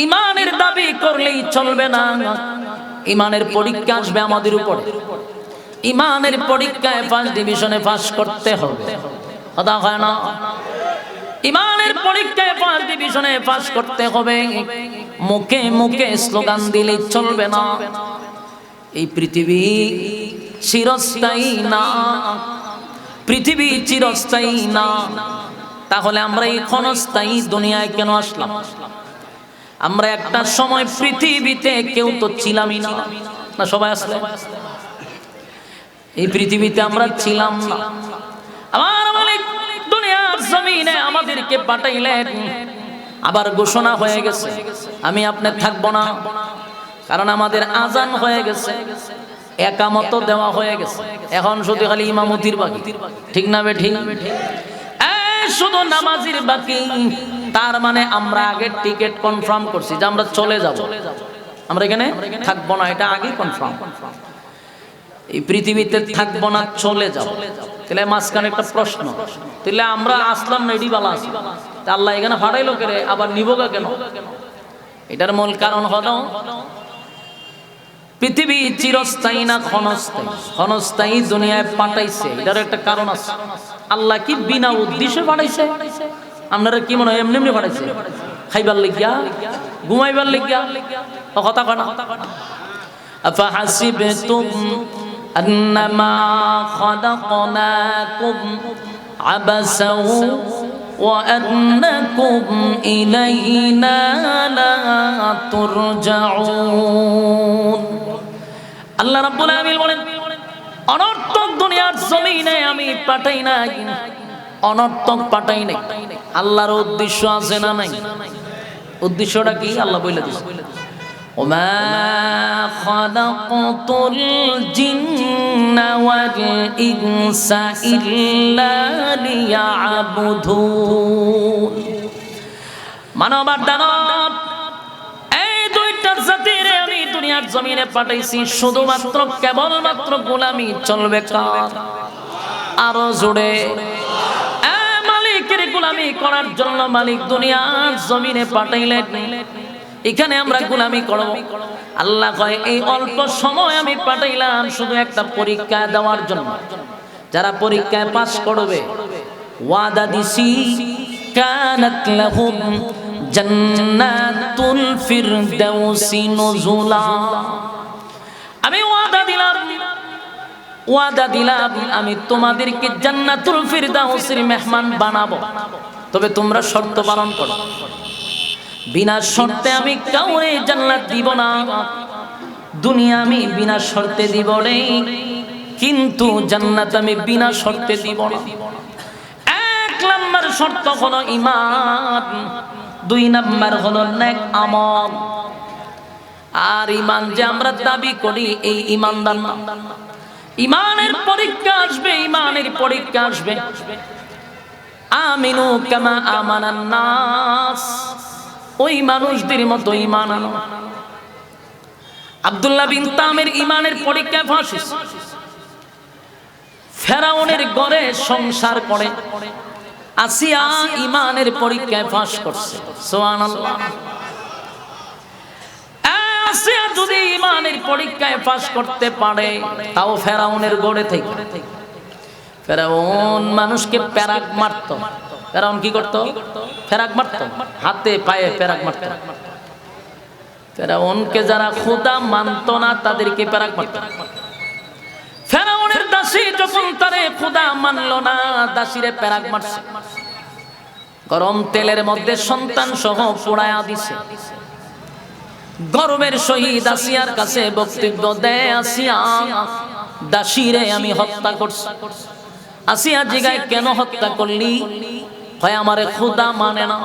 ইমানের দাবি করলেই চলবে না, ইমানের পরীক্ষা আসবে আমাদের উপরে। ইমানের পরীক্ষায় ফার্স্ট ডিভিশনে পাস করতে হবে, কথা হয় না? ইমানের পরীক্ষায় ফার্স্ট ডিভিশনে পাস করতে হবে। মুখে মুখে স্লোগান দিলে চলবে না। এই পৃথিবী চিরস্থায়ী না, পৃথিবী চিরস্থায়ী না। তাহলে আমরা এই ক্ষণস্থায়ী দুনিয়ায় কেন আসলাম? আমরা একটা সময় পৃথিবীতে কেউ তো ছিলামই না, না সবাই আসলে এই পৃথিবীতে আমরা ছিলাম না। আমার মালিক দুনিয়ার জমিনে আমাদেরকে পাঠাইলেন, আবার ঘোষণা হয়ে গেছে আমি আপনি থাকবো না, কারণ আমাদের আজান হয়ে গেছে, একামত দেওয়া হয়ে গেছে। এখন শুধু খালি ইমামতির বাকি, ঠিক না বে ঠিক? শুধু নামাজির বাকি। তার মানে আমরা আগে টিকিট কনফার্ম করছি যে আমরা চলে যাব, আমরা এখানে থাকবো না, এটা আগে কনফার্ম। এই পৃথিবীতে থাকবো না, চলে যাব। তাহলে মাঝখানে একটা প্রশ্ন, তাহলে আমরা আসলাম রেডি বালা আছি, আল্লাহ এখানে ফাটাইলো কেন, আবার নিবগা কেন? এটার মূল কারণ হলো পৃথিবী চিরস্থায়ী না ক্ষণস্থায়ী। ক্ষণস্থায়ী দুনিয়ায় পাঠাইছে, এটার একটা কারণ আছে। আল্লাহ কি বিনা উদ্দেশ্যে পাঠাইছে? আপনারা কি মনে হয় এমনি এমনি পাঠাইছে? খাইবার লিখিয়া, ঘুমাইবার লিখিয়া? কথা কনা আফাহাসিবতুম আন্নামা খালাকনাকুম আবাসাও ওয়া আন্নাকুম ইলাইনা লা তুরজাউন। আল্লাহ রাব্বুল আলামিন বলেন, অনর্থক দুনিয়ার জমিনে আমি পাঠাই নাই, অনর্থক পাঠাই নাই। আল্লাহর উদ্দেশ্য আছে না নাই? উদ্দেশ্যটা কি আল্লাহ বলে দিয়েছে, ওমা খালাকতুল জিন্না ওয়াল ইনসা ইল্লা লিয়াবুদুন। মানব আর দানব এই দুইটার জাতিরে আমি দুনিয়ার জমিনে পাঠাইছি শুধুমাত্র কেবলমাত্র গোলামি চলবে কার? আরো জোরে মালিকের গোলামি করার জন্য মালিক দুনিয়ার জমিনে পাঠাইলেন। এখানে আমরা গোলামি করব। আল্লাহ কয় এই অল্প সময় আমি পাঠাইলাম শুধু একটা পরীক্ষা দেওয়ার জন্য। যারা পরীক্ষায় পাস করবে ওয়াদা দিছি কানাত লাহুম জান্নাতুল ফিরদাউসি নুজুলা। আমি ওয়াদা দিলাম আমি তোমাদেরকে জান্নাতুল ফিরদাউসের মেহমান বানাবো, তবে তোমরা শর্ত পালন করো। বিনা শর্তে আমি কাউরে জান্নাত দিব না। দুনিয়া আমি বিনা শর্তে দিব রে, কিন্তু জান্নাত আমি বিনা শর্তে দিব না। এক নাম্বার শর্ত হলো ঈমান, দুই নাম্বার হলো নেক আমল। আর ঈমান যে আমরা দাবি করি এই ঈমানদার না। ঈমানের পরীক্ষা আসবে, ঈমানের পরীক্ষা আসবে। আমিনু কামা আমানান নাস, ওই মানুষদের মতো ঈমান আনো। আব্দুল্লাহ বিন তামের ঈমানের পরীক্ষায় ফাঁস। ফেরাউনের ঘরে সংসার করে আসিয়া ঈমানের পরীক্ষায় ফাঁস করছে। সুবহানাল্লাহ। আসিয়া যদি ঈমানের পরীক্ষায় পাস করতে পারে, তাও ফেরাউনের ঘরে থেকে। ফেরাউন মানুষকে প্যারাক মারত। ফেরাউন কি করত? প্যারাক মারত, হাতে পায়ে প্যারাক মারত। ফেরাউনকে যারা খোদা মানত না তাদেরকে প্যারাক মারত। ফেরাউনের দাসী যখন তারে খোদা মানলো না, দাসীরে প্যারাক মারছে। গরম তেলের মধ্যে সন্তান সহ পোড়ায়া দিছে। গর্বের সহিত আসিয়ার কাছে বক্তব্য দেয়, আসিয়া দাসীরে আমি হত্যা করছি। আসিয়া জিগায় কেন হত্যা করলি? হয় আমারে খোদা মানে না।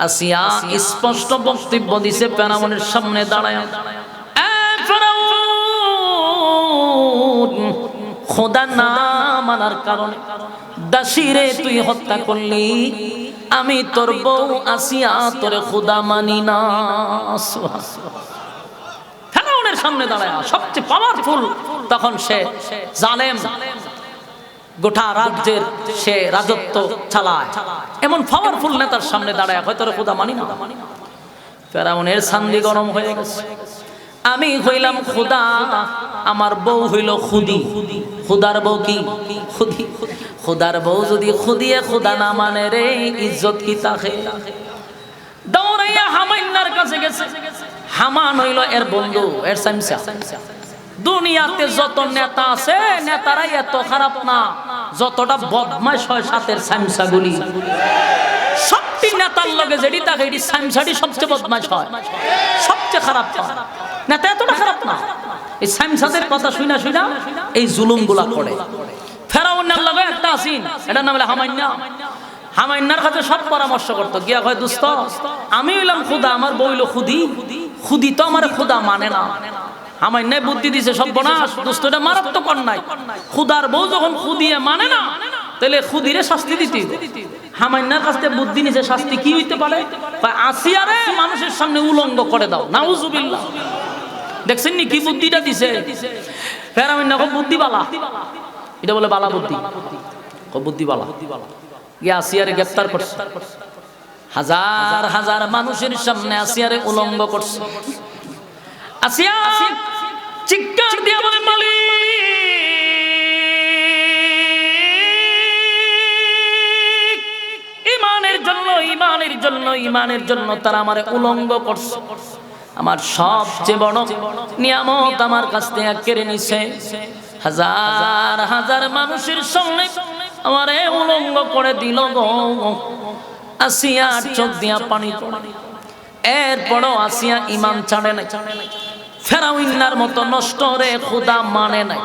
আসিয়া স্পষ্ট বক্তব্য দিছে ফেরাউনের সামনে দাঁড়ায়, খোদা না মানার কারণে দাসীরে তুই হত্যা করলি, আমি তোর বউ আসিয়া তোরে খোদা মানি না। ফেরাউনের সামনে দাঁড়ায় সবচেয়ে পাওয়ারফুল, তখন সে জালেম, গোটা রাজ্যের সে রাজত্ব চালায়, এমন পাওয়ারফুল নেতার সামনে দাঁড়ায় হয় তোরে খোদা মানি না। ফেরাউনের ছান্দি গরম হয়ে গেছে। আমি হইলাম খুদা, আমার বউ হইল খুদি। খুদার বউ কি? খুদি। খুদার বউ যদি খুদিয়ে খুদা না মানে রে, ইজ্জত কি তাকে? দৌড়াইয়া হামাইনার কাছে গেছে। হামান হইল এর বন্ধু, এর সামসা। দুনিয়াতে যত নেতা আছে, নেতারাই এত খারাপ না যতটা বদমাশ হয় সাথের সামসাগুলি। সবটি নেতার লগে যেটি থাকে এটি সামসাটি সবচেয়ে বদমাশ হয়, সবচেয়ে খারাপ হয়। নেতা এতটা খারাপ না, এই সামসাদের কথা শুনা শুনা এই জুলুমগুলা করে। ফেরাউনের লগে একটা আসিন, এটার নাম হলো হামাইনা। হামাইনার কাছে সব পরামর্শ করতো, গিয়া কয় দোস্ত আমি হইলাম খুদা, আমার বউ হইল খুদি। খুদি তো আমার খুদা মানে না। হামাইনায় বুদ্ধি দিছে, সব বনাস দোস্ত, এটা মারাত্মক অন্যায়। খুদার বউ যখন খুদিয়ে মানে না, তাহলে খুদিরে শাস্তি দিতে। হামাইনার কাছে বুদ্ধি নিছে, শাস্তি কি হইতে পারে? আসিয়ারে মানুষের সামনে উলঙ্গ করে দাও। নাউজুবিল্লাহ। দেখছেন নি কি বুদ্ধিটা দিছে? ফেরাউন না বুদ্ধি বালা, এটা বলে বালা বুদ্ধি, বুদ্ধি বালা। গিয়ে আসিয়ারে গ্রেফতার করছে, হাজার হাজার মানুষের সামনে আসিয়ারে উলঙ্গ করছে। আসিয়া চিৎকার দিয়ে বলে মালিক, ইমানের জন্য, ইমানের জন্য, ইমানের জন্য তারা আমারে উলঙ্গ করছে। আমার সবচেয়ে বড় নিয়ামত আমার কাছ থেকে কেড়ে নিছে। হাজার হাজার মানুষের সামনে আমারে উলঙ্গ করে দিল গো। আসিয়া চোখ দিয়া পানি পড়ে। এরপরও আসিয়া ইমান ছাড়ে নাই। ফেরাউনের মতো নষ্ট রে খোদা মানে নাই।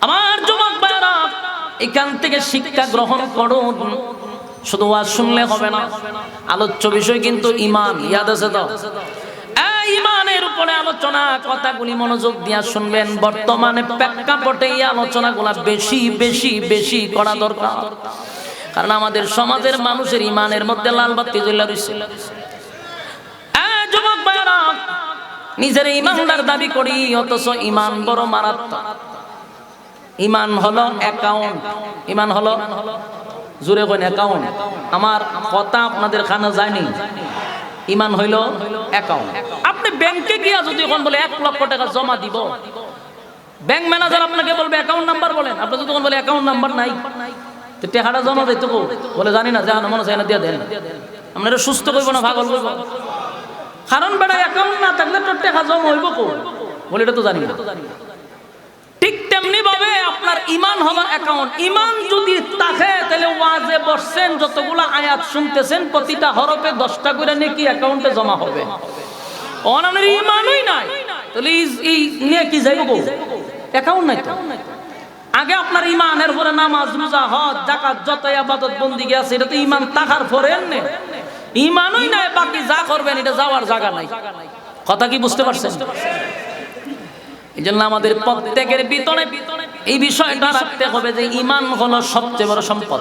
আমার যুবক ভাইরা, এখান থেকে শিক্ষা গ্রহণ করুন। শুধু ওয়াজ শুনলে হবে না, আলোচ্য বিষয় কিন্তু ইমান। ইয়াদ আছে তো? ইমানের উপরে আলোচনা, কথাগুলি মনোযোগ দিয়া শুনবেন। বর্তমানে প্রেক্ষাপটে এই আলোচনাগুলা বেশি বেশি বেশি করা দরকার, কারণ আমাদের সমাজের মানুষের ইমানের মধ্যে লাল বাতি জ্বলে রয়েছে। যুবক ভাইরা, নিজের ইমানদার দাবি করি, অথচ ইমান বড় মারাত্মক। ইমান হলো অ্যাকাউন্ট। ইমান হলো, জোরে কইন অ্যাকাউন্ট। আমার কথা আপনাদের কানে যায়নি। ইমান হইল অ্যাকাউন্ট। আপনি ব্যাংকে গিয়া যদি এখন বলে 1 লক্ষ টাকা জমা দিব, ব্যাংক ম্যানেজার আপনাকে বলবে অ্যাকাউন্ট নাম্বার বলেন। আপনি যদি বলে অ্যাকাউন্ট নাম্বার নাই, তো টাকাটা জমা দিতে বলে জানি না, জানো মনে চাই না, দিয়ে দেন। আপনারা সুস্থ করবো না পাগল করবো? কারণ বেটা অ্যাকাউন্ট না থাকলে তোর টাকা জমা হইব কো? বলে এটা তো জানি না। ঠিক তেমনি ভাবে আপনার ইমান হলো অ্যাকাউন্ট। ইমান যদি থাকে তাহলে ওয়াজে বসছেন, যতগুলা আয়াত শুনতেছেন, প্রতিটা হরফে 10টা করে নেকি অ্যাকাউন্টে জমা হবে। অনানের ইমানই নাই, তাহলে এই নিয়ে কি যাইব কো? অ্যাকাউন্ট নাই তো। আগে আপনার ইমানের পরে নামাজ, রোজা, হজ, যাকাত, যত ইবাদত বন্দেগী আছে, এটা তো ইমান থাকার পরে এনে। ইমানই নাই, বাকি যা করবেন এটা যাওয়ার জায়গা নাই। কথা কি বুঝতে পারছেন? এই জন্য আমাদের প্রত্যেকের ভিতরে এই বিষয়টা রাখতে হবে যে ইমান হলো সবচেয়ে বড় সম্পদ।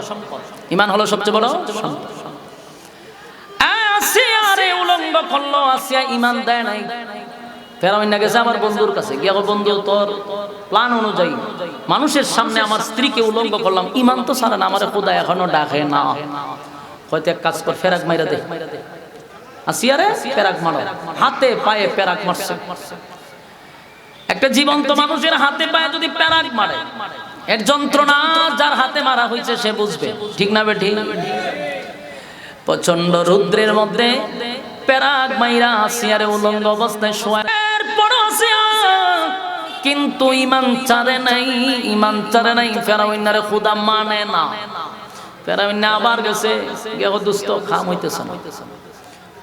ইমান হলো সবচেয়ে বড় সম্পদ। আসিয়ারে উলঙ্গ করলো, আসিয়া ইমান দেয় নাই। ফেরাউন না গেছে আমার বন্ধুর কাছে, গিয়ে বন্ধু তোর প্ল্যান অনুযায়ী মানুষের সামনে আমার স্ত্রীকে উলঙ্গ করলাম, ইমান তো ছাড়ে না, আমার খোদা এখনো ডাকে না। হয়তো এক কাজ কর, ফেরাক মাইরা দে। আসিয়ারে ফেরাক মারো, হাতে পায়ে ফেরাক মারছে। একটা জীবন্ত মানুষের হাতে পায়ে যদি প্যারাক মারে, এর যন্ত্রণা যার হাতে মারা হয়েছে সে বুঝবে, ঠিক না বেঠি? প্রচন্ড রুদ্রের মধ্যে প্যারাক মাইরা আসিয়ারে উলঙ্গ অবস্থায় শোয়া। এরপরও আসিয়া কিন্তু ইমান ছাড়ে নাই, ইমান ছাড়ে নাই। ফেরাউনারে খোদা মানে না। ফেরাউন আবার গেছে, গেও দুস্থ খাম হইতেছে না।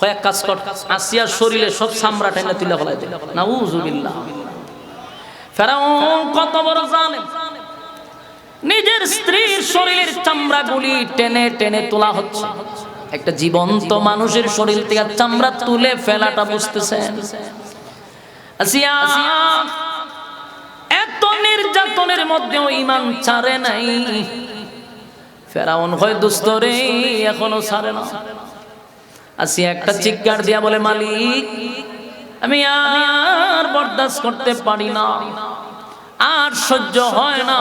কয়েক কাজ কর, আসিয়ার শরীরে সব চামড়া টেনে তুলে ফেলাই দে। নাউজুবিল্লাহ। ফেরাউন কত বড় জালেম, নিজের স্ত্রীর শরীরের চামড়া গুলি টেনে টেনে তোলা হচ্ছে। একটা জীবন্ত মানুষের শরীর থেকে চামড়া তুলে ফেলাটা বুঝতেছেন? আসিয়া এত নির্যাতনের মধ্যেও ইমান ছাড়ে নাই। ফেরাউন হয় দুস্থ রে, এখনো ছাড়ে না। আসিয়া একটা চিৎকার দিয়া বলে মালিক, আমি আর বরদাস্ত করতে পারি না, আর সহ্য হয় না।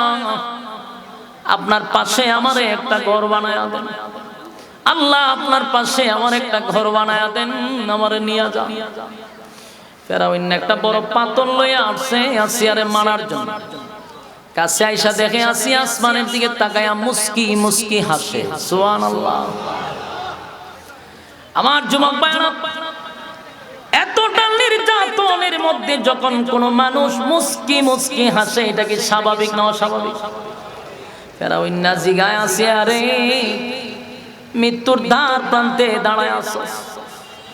আপনার পাশে আমারে একটা ঘর বানায়া দেন, আল্লাহ আপনার পাশে আমার একটা ঘর বানায়া দেন, আমার নিয়ে যান। ফেরাউন একটা বড় পাথর লইয়া আসছে আসিয়ারে মারার জন্য। কাছে আইসা দেখে আসিয়া আসমানের দিকে তাকায়া মুস্কি মুস্কি হাসে। সুবহানাল্লাহ। আমার যুবক ভাইরা, এতটা নির্যাতনের মধ্যে যখন কোন মানুষ মুস্কি মুস্কি হাসে, এটা কি স্বাভাবিক না অস্বাভাবিক? ফেরাউন না জিগায় আসিয়ারে, মৃত্যুর দ্বার প্রান্তে দাঁড়ায় আছিস,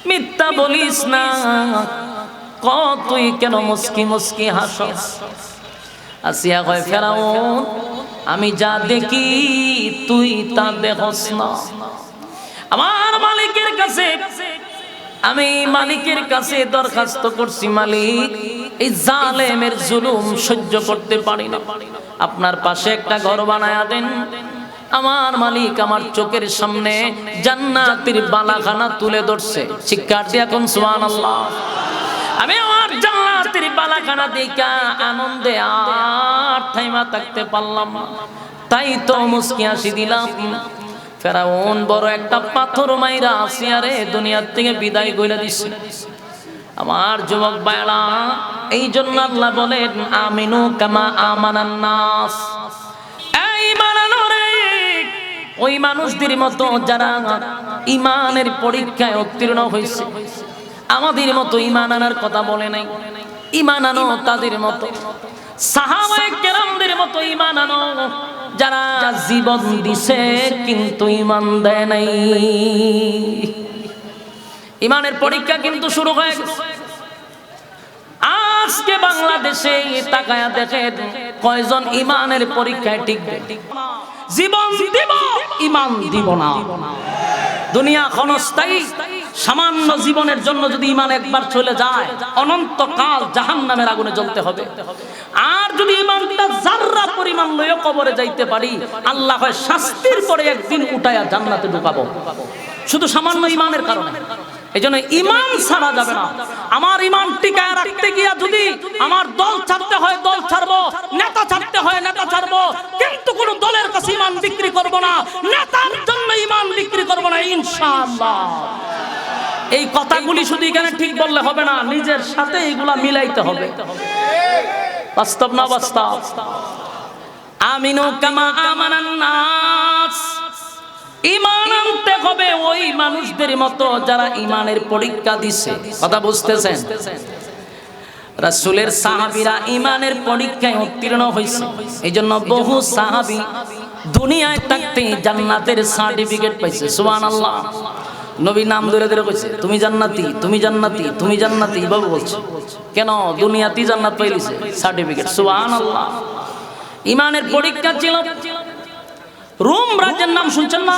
মিথ্যা বলিস না, ক তুই কেন মুস্কি মুস্কি হাসস? আসিয়া কয়, ফেরাউন আমি যা দেখি তুই তা দেখস না। আমার মালিকের কাছে আমি মালিকের কাছে দরখাস্ত করছি, মালিক এই জালেমের জুলুম সহ্য করতে পারি না, আপনার পাশে একটা ঘর বানায়া দেন। আমার মালিক আমার চোখের সামনে জান্নাতের বালাখানা তুলে ধরছে। শিক্ষার্থী এখন সুবহানাল্লাহ। আমি আমার জান্নাতের বালাখানা দেখা আনন্দে আর থাইমা থাকতে পারলাম না, তাই তো মুস্কি হাসি দিলাম। ফেরাউন বড় একটা পাথর মাইরা আসিয়ারে দুনিয়ার থেকে বিদায় কইরা দিছে। আমার যুবক ভাইরা, এই জন্য আল্লাহ বলেন আমিনু কামা আমানান নাস। এই মানানোরে ওই মানুষদের মতো যারা ঈমানের পরীক্ষায় উত্তীর্ণ হয়েছে, আমাদের মতো ঈমান আনার কথা বলে নাই। ঈমান আনো তাদের মতো, সাহাবায়ে কেরামদের মতো ঈমান আনো যারা জীবন দিছে কিন্তু ঈমান দেয় নাই। ঈমানের পরীক্ষা কিন্তু শুরু হয়ে গেছে। আজকে বাংলাদেশে তাকায়া দেখেন কয়জন ঈমানের পরীক্ষায় টিকবে? জীবন দিব, ঈমান দিব না। দুনিয়া ক্ষণস্থায়ী, সামান্য জীবনের জন্য যদি ঈমান একবার চলে যায় অনন্তকাল জাহান্নামের আগুনে জ্বলতে হবে। আর যদি ঈমানটা যাররা পরিমাণ লয়ে কবরে যাইতে পারি, আল্লাহ হয় শাস্তির পরে একদিন উঠায়া জান্নাতে ঢুকাবো, শুধু সামান্য ঈমানের কারণে। এজন্য ঈমান ছাড়া যাবে না। আমার ঈমান টিকায় রাখতে গিয়া যদি আমার দল ছাড়তে হয় দল ছাড়বো, নেতা ছাড়তে হয় নেতা ছাড়বো, কিন্তু কোন দলের কাছে ঈমান বিক্রি করব না, নেতার জন্য ঈমান বিক্রি করব না ইনশাআল্লাহ। এই কথাগুলি শুধু এখানে ঠিক বললে হবে না, নিজের সাথে এগুলা মিলাইতে হবে। বাস্তব না বাস্তব? আমিনু কামা আমানান নাস। ঈমান আনতে হবে ওই মানুষদের মতো যারা ঈমানের পরীক্ষা দিছে। কথা বুঝতেছেন? রাসূলের সাহাবীরা ঈমানের পরীক্ষায় উত্তীর্ণ হয়েছে। এইজন্য বহু সাহাবী দুনিয়ায় থাকতে জান্নাতের সার্টিফিকেট পাইছে। সুবহানাল্লাহ। নবী নাম ধরে ধরে কইছে, তুমি জান্নাতি, তুমি জান্নাতি, তুমি জান্নাতি, এইভাবে বলছে। কেন? দুনিয়াতে জান্নাত পাইলিছে, সার্টিফিকেট। সুবহানাল্লাহ। ঈমানের পরীক্ষা ছিল। রোম রাজ্যের নাম শুনছেন না?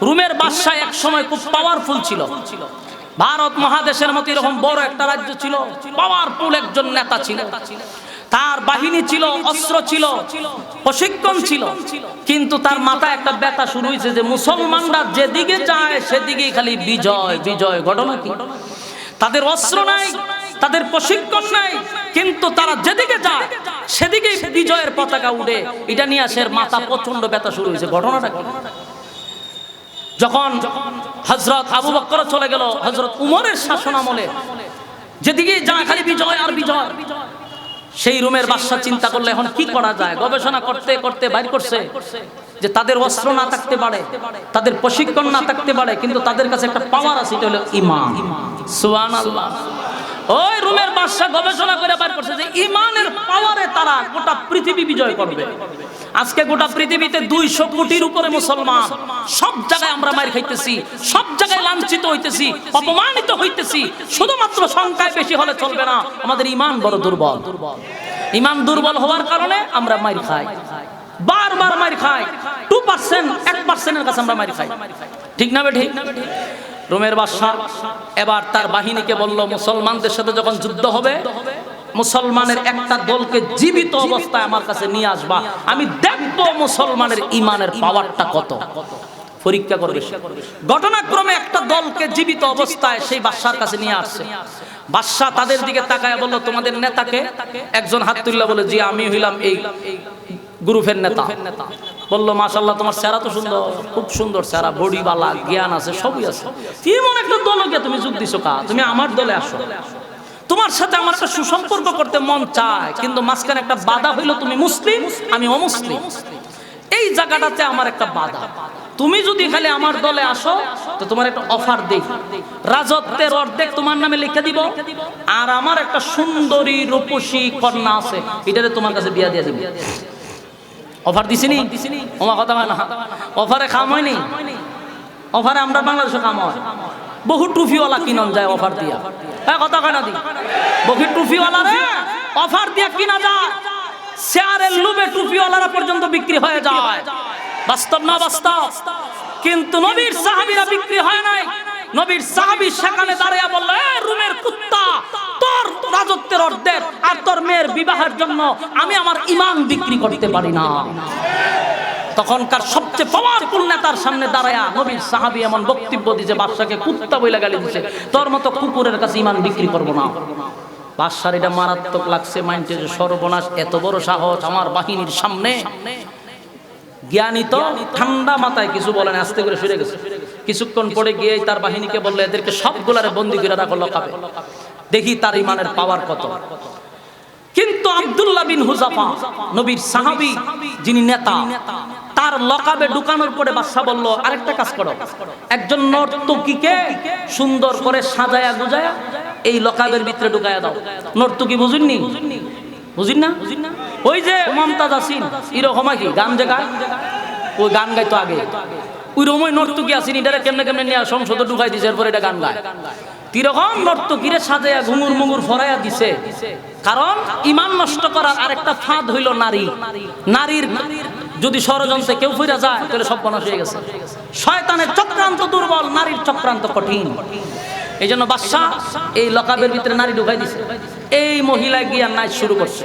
রোমের বাদশা এক সময় খুব পাওয়ারফুল ছিল। ভারত মহাদেশের মতো এরকম বড় একটা রাজ্য ছিল, পাওয়ারফুল একজন নেতা ছিল, তার বাহিনী ছিল, অস্ত্র ছিল, প্রশিক্ষণ ছিল। কিন্তু তার মাথায় একটা ব্যথা শুরু হয়েছে যে মুসলমানরা যেদিকে যায় সেদিকেই খালি বিজয় বিজয়। ঘটনা কি? তাদের অস্ত্র নাই, তাদের প্রশিক্ষণ নাই, কিন্তু তারা যেদিকে যায় সেদিকে বিজয়ের পতাকা উড়ে। এটা নিয়ে আসে মাথা প্রচন্ড ব্যথা শুরু হয়েছে। ঘটনাটা কি? যখন হযরত আবু বকর চলে গেল, হযরত উমরের শাসন আমলে যেদিকে যায় খালি বিজয় আর বিজয়। সেই রোমের বাদশা চিন্তা করলে এখন কি করা যায়, গবেষণা করতে করতে বাইর করছে যে তাদের অস্ত্র না থাকতে পারে, তাদের প্রশিক্ষণ না থাকতে পারে, কিন্তু তাদের কাছে একটা পাওয়ার আছে, এটা হলো ঈমান। সুবহানাল্লাহ। ওই রোমের বাদশা গবেষণা করে বাইর করছে যে ঈমানের পাওয়ারে তারা গোটা পৃথিবী বিজয় করবে। আজকে গোটা পৃথিবীতে 200 কোটির উপরে মুসলমান, সব জায়গায় আমরা মার খাইতেছি, সব জায়গায় লাঞ্ছিত হইতেছি, অপমানিত হইতেছি। শুধুমাত্র সংখ্যায় বেশি হলে চলবে না, আমাদের ঈমান বড় দুর্বল। ঈমান দুর্বল হওয়ার কারণে আমরা মার খাই, বারবার মার খাই। 2%, 1% এর কাছে আমরা মার খাই। ঠিক না বেঠিক? রোমের বাদশা এবার তার বাহিনীকে বলল, মুসলমানদের সাথে যখন যুদ্ধ হবে, মুসলমানের একটা দলকে জীবিত অবস্থায় আমার কাছে নিয়ে আসবা, আমি দেখব মুসলমানের ঈমানের পাওয়ারটা কত। পরীক্ষা করবে। ঘটনাক্রমে একটা দলকে জীবিত অবস্থায় সেই বাদশার কাছে নিয়ে আসছে। বাদশা তাদের দিকে তাকায় বলল, তোমাদের নেতাকে? একজন হাত তুললে বলে, জি আমি হইলাম এই গ্রুপের নেতা। বললো মাশাআল্লাহ তোমার চেহারা তো সুন্দর, খুব সুন্দর চেহারা, বডি বালা, জ্ঞান আছে, সবই আছে, এমন একটা দলে গিয়ে তুমি যোগ দিছো কা, তুমি আমার দলে আসো, তোমার সাথে আমার একটা সুসম্পর্ক করতে মন চায়, কিন্তু মাঝখানে একটা বাধা হইলো তুমি মুসলিম আমি অমুসলিম, এই জায়গাটাতে আমার একটা বাধা। তুমি যদি খালি আমার দলে আসো তো তোমার একটা অফার দেই, রাজত্বের অর্ধেক তোমার নামে লিখে দিব, আর আমার একটা সুন্দরী রূপসী কন্যা আছে, এটারে তোমার কাছে বিয়া দিয়ে দিব। অফার দিছিনি? ওমা কথা হয় না, অফারে কাম হয়নি, অফারে আমরা বাংলাদেশে কাম হয়, বহু টুফিওয়ালা কিনন যায় অফার দিয়া, হ্যাঁ কথা কয় না দি, বহু টুফিওয়ালা রে অফার দিয়া কিনা যায়, শেয়ারের লোভে টুপিওয়ালারা পর্যন্ত বিক্রি হয়ে যায়, বাস্তব না বাস্তব? কিন্তু নবীর সাহাবীরা বিক্রি হয় নাই। নবীর সাহাবী সেখানে দাঁড়িয়ে বলল, এ রুমের কুত্তা, তোর রাজত্বের অর্ধেক আর তোর মেয়ের বিবাহের জন্য আমি আমার ঈমান বিক্রি করতে পারি না। তখনকার সবচেয়ে পাওয়ারফুল নেতার সামনে দাঁড়ায়া নবীর সাহাবী এমন বক্তব্য দিয়েছে, বাদশাকে কুত্তা বইলা গালি দিয়েছে, তোর মতো কুকুরের কাছে ঈমান বিক্রি করব না। বাদশার এটা মারাত্মক লাগছে, মাইন্ডে যে সর্বনাশ, এত বড় সাহস আমার বাহিনীর সামনে। জ্ঞানী তো ঠান্ডা মাথায় কিছু বলেন, আস্তে করে সরে গেছে। কিছুক্ষণ পরে গিয়ে তার বাহিনীকে বললে, এদেরকে সবগুলারে বন্দী করে রাখো লকাবে, দেখি তার ঈমানের পাওয়ার কত। কিন্তু আব্দুল্লাহ বিন হুযাফা নবীর সাহাবী, যিনি নেতা, তার লকাবে ঢুকানোর পরে বাদশা বলল, আরেকটা কাজ করো, একজন নর্তকীকে সুন্দর করে সাজায়া গুজায়া এই লকাবের ভিতরে ঢুকায়া দাও। নর্তকী বুঝুননি? বুঝিন না? ওই যে মমতাজ আসিন এরকম কি গান যে গায়, ওই গান গাইতো আগে, ওই রকম নর্তকী আসিন, এটারে কেমনে কেমনে নিয়ে সংসদে ঢুকাই দিছে, এরপর এটা গান গায়। তিরকম নর্তকীরে সাজায়া ঘুঙুর মুঙুর ফরাইয়া দিছে, কারণ ঈমান নষ্ট করার আরেকটা ফাঁদ হইল নারী। নারীর যদি ষড়যন্ত্রে কেউ ফিরে যায় তাহলে সব বনাশ হয়ে গেছে। শয়তানের চক্রান্ত দুর্বল, নারীর চক্রান্ত কঠিন। এই জন্য বাদশাহ এই লকাবের ভিতরে নারী ঢুকাই দিছে। এই মহিলা গিয়া নাচ শুরু করছে,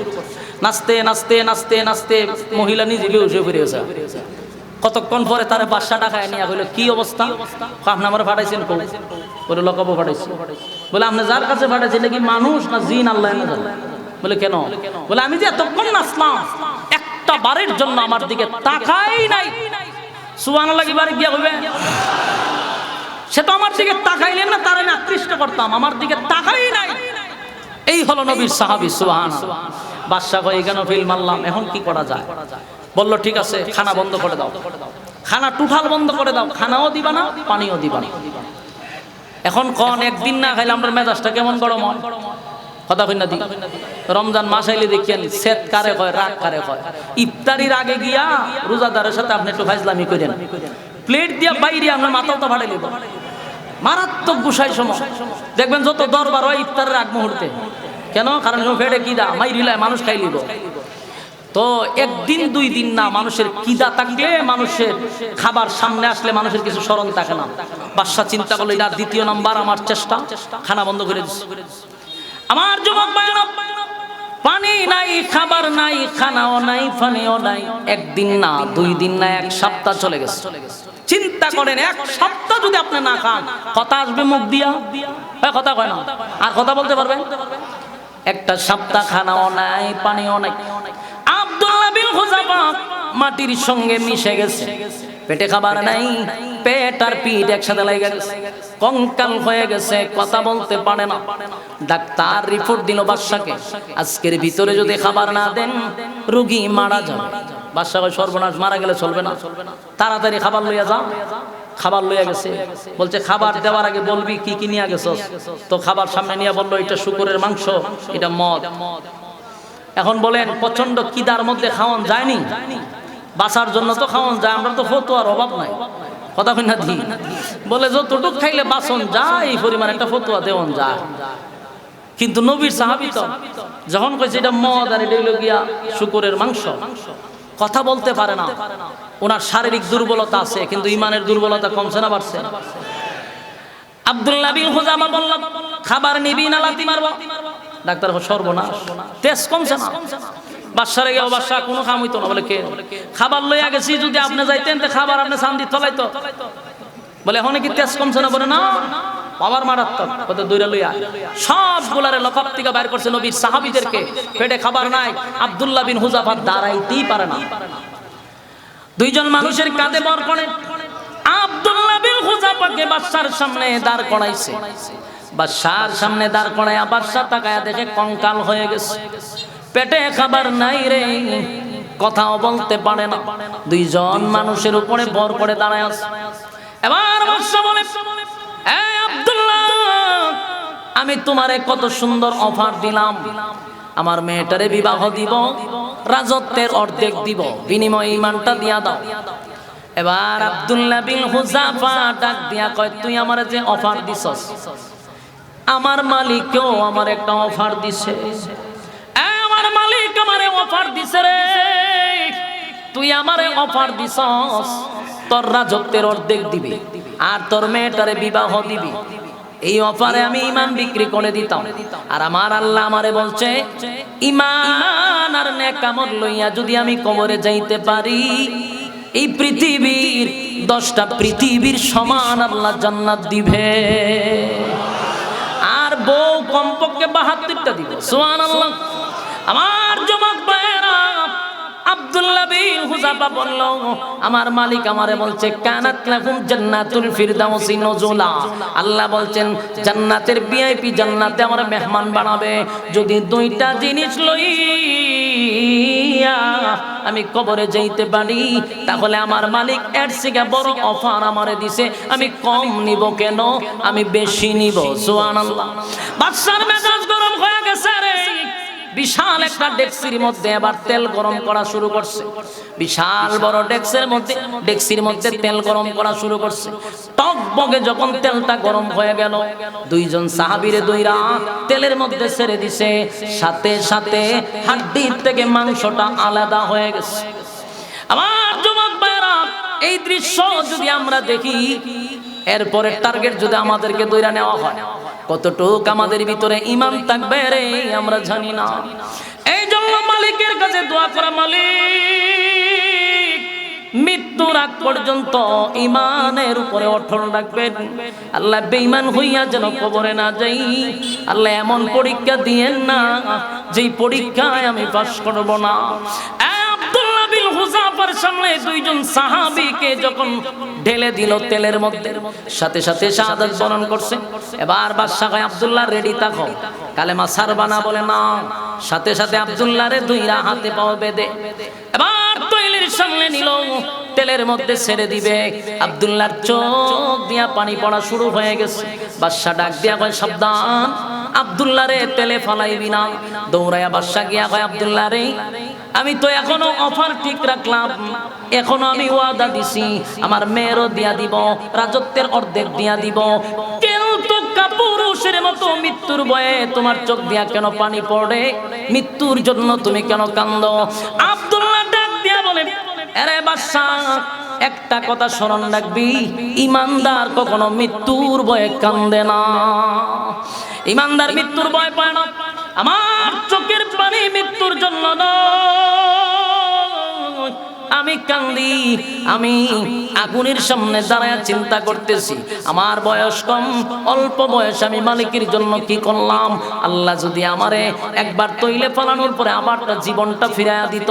নাচতে নাচতে নাচতে নাচতে মহিলা নিজে বেহুশে ফিরে গেছে। কতক্ষণ পরে তারা বাদশাহ ডাকায় নিয়ে বলল, কি অবস্থা? আপনি আমার পাঠাইছেন কো? বলে লকাবও পাঠাইছি। বলে আপনি যার কাছে পাঠাইছেন নাকি মানুষ না জিন? আল্লাহ না জানে। বলে কেন? বলে আমি যে এতক্ষণ নাচলাম, একটা বারের জন্য আমার দিকে তাকাই নাই। সুবহানাল্লাহ কি বারে গিয়া হইবে? সে তো আমার দিকে তাকাইলেন না, তার আমি আকৃষ্ট করতাম, আমার দিকে তাকাই নাই। এই হলো নবীর সাহাবী। সুবহানাল্লাহ। বাদশা কই কেন ফিল মারলাম, এখন কি করা যায়? বলল ঠিক আছে, খানা বন্ধ করে দাও, খানা টোটাল বন্ধ করে দাও, খানাও দিবা না পানিও দিবা না। এখন কোন একদিন না খাইলে আমরা মেজাজটা কেমন গরম হয়, কথা কই না দি? রমজান মাস আইলে দেখেন সেত কারে কয়, রাগ কারে কয়। ইফতারির আগে গিয়া রোজাদারের সাথে আপনি একটু ফাজলামি করেন, প্লেট দিয়া বাইরে আমরা মাথাও তো ফাটাই লিব। মারাত্মক গুসাই সময় দেখবেন যত দরবার হয় ইফতারের আগ মুহূর্তে। কেন? কারণ ফেটে কিদা মাইরিলায় মানুষ খাই লিব। তো একদিন দুই দিন না, মানুষের কিদা থাকলে, মানুষের খাবার সামনে আসলে মানুষের কিছু স্মরণ থাকে না। বাদশা চিন্তা করলো, এটা দ্বিতীয় নাম্বার আমার চেষ্টা, খানা বন্ধ করে দিচ্ছে। আমার যুবক ভাইরা, পানি নাই, খাবার নাই, খানাও নাই, পানিও নাই। একদিন না, দুই দিন না, এক সপ্তাহ চলে গেছে। চিন্তা করেন, এক সপ্তাহ যদি আপনি না খান, কথা আসবে মুখ দিয়া? কথা কয় না, আর কথা বলতে পারবেন? একটা সপ্তাহ খানাও নাই, পানিও নাই। আব্দুল্লাহ বিন হুযাফা মাটির সঙ্গে মিশে গেছে, পেটে খাবার নাই, পেট আর পিঠ একসাথে লেগে গেছে, কঙ্কাল হয়ে গেছে, কথা বলতে পারে না। ডাক্তার রিপোর্ট দিল বাদশাকে, আজকের ভিতরে যদি খাবার না দেন রোগী মারা যাবে। বাদশা কয় সর্বনাশ, মারা গেলে চলবে না, তাড়াতাড়ি খাবার লইয়া যাও। খাবার লইয়া গেছে, বলছে খাবার দেওয়ার আগে বলবি কি কি নিয়ে গেছস। তো খাবার সামনে নিয়ে বললো, এটা শুকরের মাংস, এটা মদ। এখন বলেন, প্রচন্ড কিদার মধ্যে খাওয়ান যায়নি? বাঁচার জন্য তো খাওয়ান যায়, আমরা তো ফতুয়ার অভাব নাই, কথা কই না দি? বলে যতটুক খাইলে বাঁচন যায়, এই পরিমাণ একটা ফতুয়া দেওয়ান যায়। কিন্তু নবীর সাহাবী তো যখন কইছে এটা মদ আর এটা হইল গিয়া শুকরের মাংস, কথা বলতে পারে না। ওনার শারীরিক দুর্বলতা আছে, কিন্তু ইমানের দুর্বলতা কমছে না বাড়ছে? আব্দুল্লাহ বিন হুযাফা বলল, খাবার নিবি না লাথি মারবো? ডাক্তার সর্বনাশ, তেজ কমছে না। বাদশারে গেও, বাদশা কোনো কাম হইতো না। বলে কে? খাবার লইয়া গেছি, যদি আপনি যাইতেন তো খাবার আপনি সান্দি তলাইতো। বলে এখন কি তেজ কমছে না? বলে না, বাবার মারাত্মক। কত দইরা লইয়া সবগুলারে লকাপ থেকে বাইর করছে নবীর সাহাবীদেরকে, পেটে খাবার নাই। আব্দুল্লাহ বিন হুযাফা দাঁড়াইতেই পারে না। দুইজন মানুষের কাঁধে বর করে আব্দুল্লাহ বিন হুযাফাকে বাদশার সামনে দাঁড় করাইছে। বাদশার সামনে দাঁড় করাইয়া বাদশা তাকায়া দেখে কঙ্কাল হয়ে গেছে, পেটে খাবার নাই রে, কথাও বলতে পারে না। দুইজন মানুষের উপরে বর করে দাঁড়ায় আছে। এবার বাদশা বলে, এই আব্দুল্লাহ, আমি তোমারে কত সুন্দর অফার দিলাম, আমার মেয়েটারে বিবাহ দিব, রাজত্বের অর্ধেক দিব, বিনিময়ে ঈমানটা দিয়া দাও। এবার আব্দুল্লাহ বিন হুযাফা ডাক দিয়া কয়, তুই আমারে যে অফার দিছস, আমার মালিকও আমার একটা অফার দিছে, আমার মালিক আমারে অফার দিছে রে, তুই আমারে অফার দিছস তোর রাজত্বের অর্ধেক দিবি আর তোর মেয়েটারে বিবাহ দিবি। এই অফারে আমি ঈমান বিক্রি করে দিতাম, আর আমার আল্লাহ আমারে বলছে ঈমান আর নেক আমল লইয়া যদি আমি কবরে যাইতে পারি, এই পৃথিবীর 10টা পৃথিবীর সমান আল্লাহ জান্নাত দিবে, আর বউ কমপক্ষে 72টা দিবে। সুবহানাল্লাহ। আমার যুবক ভাইরা, আব্দুল্লাহ বিন হুযাফা বলল, আমার মালিক আমারে বলছে কানাত লাকুম জান্নাতুল ফিরদাউসি নুজুলা, আল্লাহ বলছেন জান্নাতের ভিআইপি জান্নাতে আমার মেহমান বানাবে যদি 2টা জিনিস লইয়া আমি কবরে যাইতে পারি, তাহলে আমার মালিক এর থেকে বড় অফার আমারে দিছে, আমি কম নিব কেন, আমি বেশি নিব। সুবহানাল্লাহ। বাদশার মেজাজ গরম হয়ে গেছে রে, বিশাল একটা ডেক্সির মধ্যে এবার তেল গরম করা শুরু করছে, বিশাল বড় ডেক্সির মধ্যে তেল গরম করা শুরু করছে। টকবগে যখন তেলটা গরম হয়ে গেল, দুইজন সাহাবীরে দইরা তেলের মধ্যে ছেড়ে দিছে, সাথে সাথে হাড্ডির থেকে মাংসটা আলাদা হয়ে গেছে। আমার যুবক ভাইরা, এই দৃশ্য যদি আমরা দেখি, এরপরে টার্গেট যদি আমাদেরকে দইরা নেওয়া হয়, কতটুক আমাদের ভিতরে ঈমান থাকবে রে আমরা জানি না। এই জন্য মালিকের কাছে দোয়া করা, মালিক মৃত্যুর আগ পর্যন্ত ঈমানের উপরে অটল রাখবেন, আল্লাহ বেঈমান হইয়া যেন কবরে না যাই, আল্লাহ এমন পরীক্ষা দিয়েন না যেই পরীক্ষায় আমি পাস করব না। আব্দুল্লাহ বিন হুযাফার সামনে দুইজন সাহাবীকে যখন ঢেলে দিল তেলের মধ্যে, সাথে সাথে শাহাদাত বরণ করছে। এবার বাদশা কয়, আব্দুল্লাহ রেডি থাকো, কালেমা ছাড়বা না বলে না। সাথে সাথে আব্দুল্লাহ রে দুইরা হাতে পাও বেঁধে এবার তৈলের সামনে নিল, তেলের মধ্যে ছেড়ে দিবে। আব্দুল্লাহর চোখ দিয়া পানি পড়া শুরু হয়ে গেছে। বাদশা ডাক দিয়া কয়, সাবধান, আব্দুল্লাহ রে তেলে ফালাইবি না। দৌড়াইয়া বাদশা গিয়া কয়, আব্দুল্লাহ রে, আমি তো এখনো অফার ঠিক রাখলাম, এখনো আমি ওয়াদা দিছি আমার মেয়েরও দিয়া দিব, রাজত্বের অর্ধেক দিয়া দিব, কিন্তু কাপুরুষের মতো মৃত্যুর ভয়ে তোমার চোখ দিয়া কেন পানি পড়ে, মৃত্যুর জন্য তুমি কেন কান্দো? আব্দুল্লাহ ডাক দিয়া বলে, আরে বাদশা, একটা কথা স্মরণ রাখবি, ঈমানদার কখনো মৃত্যুর ভয়ে কান্দে না, ঈমানদার মৃত্যুর ভয় পায় না। আমার চোখের পানি মৃত্যুর জন্য নয়, আমি কান্দি, আমি আগুনের সামনে দাঁড়ায় চিন্তা করতেছি, আমার বয়স কম, অল্প বয়স, আমি মালিকের জন্য কি করলাম। আল্লাহ যদি আমারে একবার তৈলে ফেলানোর পরে আবার জীবনটা ফিরাইয়া দিত,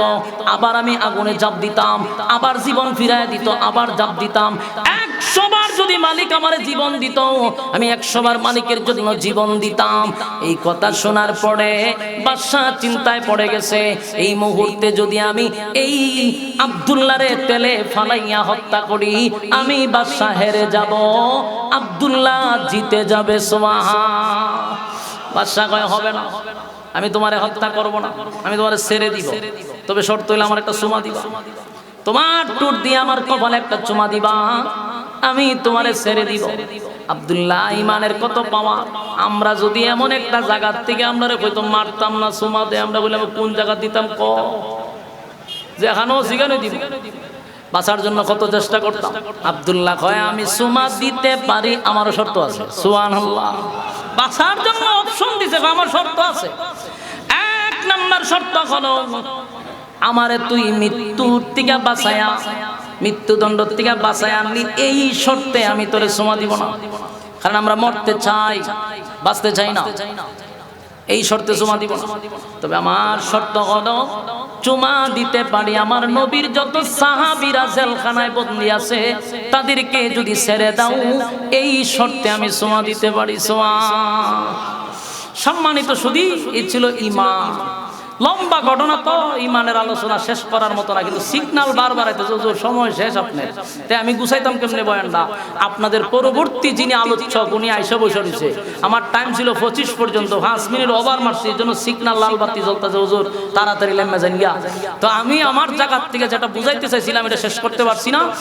আবার আমি আগুনে জাপ দিতাম, আবার জীবন ফিরাইয়া দিত, আবার জাপ দিতাম। 100 বার যদি মালিক আমারে জীবন দিত, আমি 100 বার মালিকের জন্য জীবন দিতাম। এই কথা শোনার পরে বাদশা চিন্তায় পড়ে গেছে, এই মুহূর্তে যদি আমি এই আব্দুল্লাহরে তেলে ফালাইয়া হত্যা করি, আমি বাদশা হেরে যাব, আব্দুল্লাহ জিতে যাবে। সুবহান। বাদশা কয়, হবে না, আমি তোমারে হত্যা করব না, আমি তোমারে ছেড়ে দিব, তবে শর্ত হইলে আমার একটা চুমা দিবা, তোমার টুট দিয়ে আমার কপালে একটা চুমা দিবা, আমি তোমারে ছেড়ে দিব। আব্দুল্লাহ ঈমানের কত পাওয়া, আমরা যদি এমন একটা জায়গা থেকে আমরা হয়তো মারতাম না, চুমা দিয়ে আমরা বললাম কোন জায়গা দিতাম, ক যেখানেও সেখানে দিব, বাঁচার জন্য কত চেষ্টা করতাম। আব্দুল্লাহ কয়, আমি চুমা দিতে পারি, আমারও শর্ত আছে। সুবহানাল্লাহ। বাঁচার জন্য অপশন দিছে, আমার শর্ত আছে। 1 নাম্বার শর্ত হলো, আমারে তুই মৃত্যুর থেকে বাঁচায়া, মৃত্যুদণ্ড থেকে বাঁচায়া আনলি, এই শর্তে আমি তোরে চুমা দিব না, কারণ আমরা মরতে চাই, বাঁচতে চাই না, এই শর্তে চুমা দিব না। তবে আমার শর্ত হলো, চুমা দিতে পারি, আমার নবীর যত সাহাবীরা জেলখানায় বন্দী আছে তাদেরকে যদি ছেড়ে দাও এই শর্তে আমি চুমা দিতে পারি। চুমা। সম্মানিত শুধু এই ছিল ঈমান। লম্বা ঘটনা তো, ইমানের আলোচনা শেষ করার মতো না, কিন্তু সিগন্যাল বারবার আইতেছে হুজুর সময় শেষ আপনার। তাই আমি গুছাইতাম কেমনে বয়ানটা, আপনাদের পরবর্তী যিনি আলোচক উনি আইসা বসে রয়েছে, আমার টাইম ছিল 25 পর্যন্ত, 5 মিনিট ওভার মারছি, এই জন্য সিগন্যাল লাল বাতি জ্বলতেছে হুজুর তাড়াতাড়ি লেম্মা যান গিয়া। তো আমি আমার জায়গার থেকে যেটা বুঝাইতে চাইছিলাম এটা শেষ করতে পারছি না।